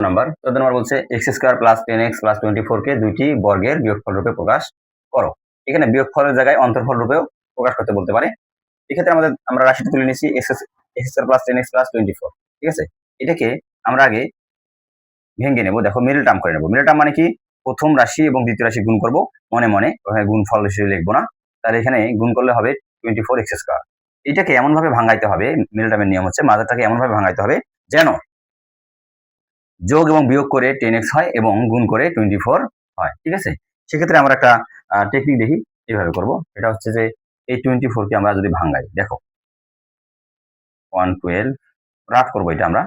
Number 14 number বলছে x² plus 10x plus 24 কে দুইটি বর্গের বিয়োগফল রূপে প্রকাশ করো। এখানে বিয়োগফলের জায়গায় অন্তরফল রূপেও প্রকাশ করতে বলতে পারে। এক্ষেত্রে আমরা রাশিটা তুলে নিয়েছি x² প্লাস 10x প্লাস 24, ঠিক আছে। এটাকে আমরা আগে ভেঙে নেব, দেখো মিডল টার্ম করে নেব। মিডল টার্ম মানে কি, প্রথম রাশি এবং দ্বিতীয় রাশি গুণ করব মনে মনে, ওখানে গুণফল হিসেবে লিখবো না। তাহলে এখানে গুণ করলে হবে 24x²। এটাকে এমন ভাবে ভাঙাইতে হবে, মিডল টার্মের নিয়ম হচ্ছে মাঝেরটাকে এমন ভাবে ভাঙাইতে হবে যেন যোগ এবং বিয়োগ করে 10x হয় এবং গুণ করে 24 হয়, ঠিক আছে। সেক্ষেত্রে আমরা একটা টেকনিক দেখি, এইভাবে করব। এটা হচ্ছে যে এই 24 কে আমরা যদি ভাঙাই, দেখো 112 রাফ করবো, এটা আমরা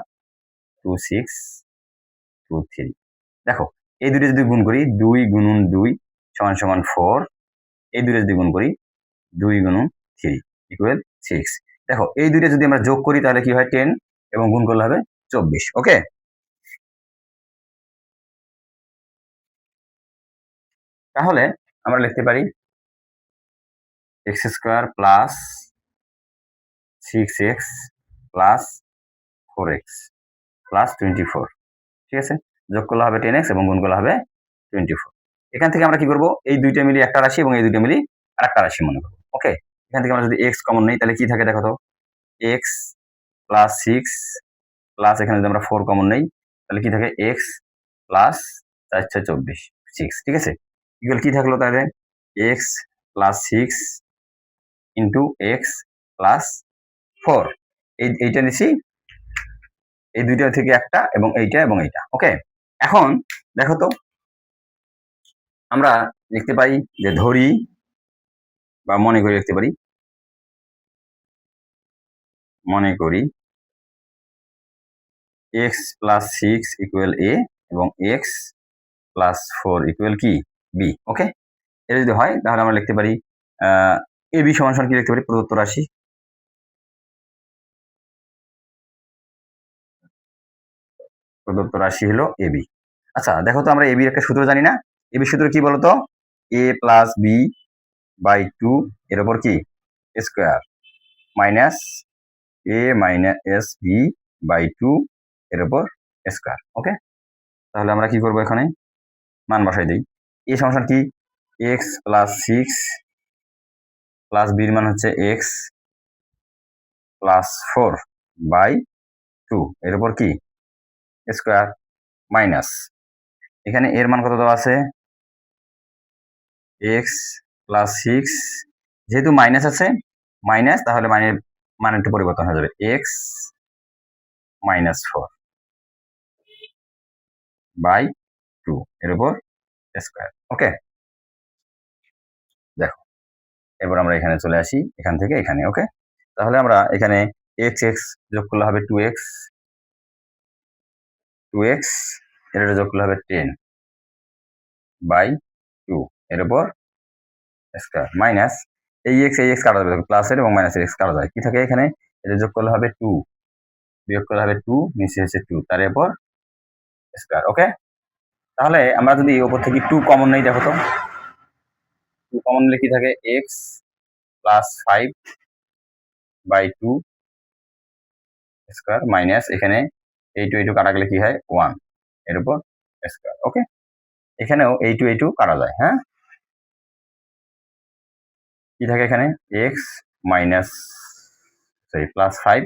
26 23। দেখো এই দুটো যদি গুণ করি, 2 গুণন 2 সমান সমান 4, এই দুটো যদি গুণ করি 2 গুণন 3 ইকুয়াল 6। দেখো এই দুটো যদি আমরা যোগ করি তাহলে কি হয় 10 এবং গুণ করলে হবে 24। ওকে, তাহলে আমরা লিখতে পারি x² plus 6x plus 4x plus 24, ঠিক আছে। যোগ করলে হবে 10x এবং গুণ করলে হবে 24। এখান থেকে আমরা কি করব, এই দুইটা মিলি একটা রাশি এবং এই দুইটা মিলি আরেকটা রাশি মনে করব। ওকে, এখান থেকে আমরা যদি x কমন নেই তাহলে কি থাকে দেখো তো, x প্লাস 6 প্লাস এখানে যদি আমরা 4 কমন নেই তাহলে কি থাকে, x প্লাস 4 6 24 6, ঠিক আছে। ইকুয়াল কি থাকলো তাহলে, x plus 6 into x plus 4। এইটা নিচ্ছি, এই দুইটা থেকে একটা এবং এইটা এবং এইটা। ওকে, এখন দেখো তো আমরা লিখতে পারি যে ধরি বা মনে করি, লিখতে পারি মনে করি x প্লাস 6 ইকুয়াল a এবং x প্লাস 4 ইকুয়াল কি b। ওকে, এটা যদি হয় তাহলে আমরা লিখতে পারি ab সমান সমান কি লিখতে পারি, প্রদত্ত রাশি হলো ab। আচ্ছা দেখো তো, আমরা ab এর একটা সূত্র জানি না। ab সূত্র কি বলতো, a প্লাস b বাই 2 এর উপর কি square minus a minus b by 2 এর উপর স্কয়ার। ওকে, তাহলে আমরা কি করব, এখানে মান বসাই দিই। a সমান কি, x প্লাস 6 প্লাস b এর মান হচ্ছে x প্লাস 4 বাই 2 এর উপর কি স্কয়ার মাইনাস, এখানে এর মান কত দেওয়া আছে, x প্লাস 6, যেহেতু মাইনাস আছে মাইনাস, তাহলে মান একটু পরিবর্তন হয়ে যাবে, x মাইনাস 4 বাই 2 এর উপর স্কয়ার। ওকে, দেখো এবার আমরা এখানে চলে আসি, এখান থেকে এখানে। ওকে, তাহলে আমরা এখানে x x যোগ করলে হবে 2x এর যোগ করলে হবে 10 বাই 2 এর উপর স্কয়ার মাইনাস এই x কাটা যাবে, প্লাসের এবং মাইনাসের x কাটা যায়, কি থাকে এখানে, এটা যোগ করলে হবে 2 বিয়োগ করলে হবে 2 নিচে হচ্ছে 2 তার উপর স্কয়ার। ওকে, তাহলে আমরা যদি উপর থেকে 2 কমন নেই, দেখো তো 2 কমন নিলে কি থাকে, x plus 5 by 2 square minus এখানে এই 2 কাটা গেলে কি হয় 1 এর উপর স্কয়ার। ওকে, এখানেও এই 2 কাটা যায়। হ্যাঁ, কি থাকে এখানে, x মাইনাস প্লাস 5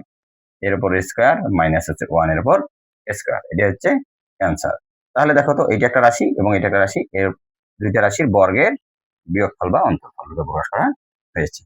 এর উপর স্কয়ার মাইনাস হচ্ছে 1 এর উপর স্কয়ার, এটা হচ্ছে অ্যান্সার। তাহলে দেখো তো, এইটা একটা রাশি এবং এটা একটা রাশি, এর দুইটা রাশির বর্গের বিয়োগফল বা অন্তরফল প্রকাশ করা হয়েছে।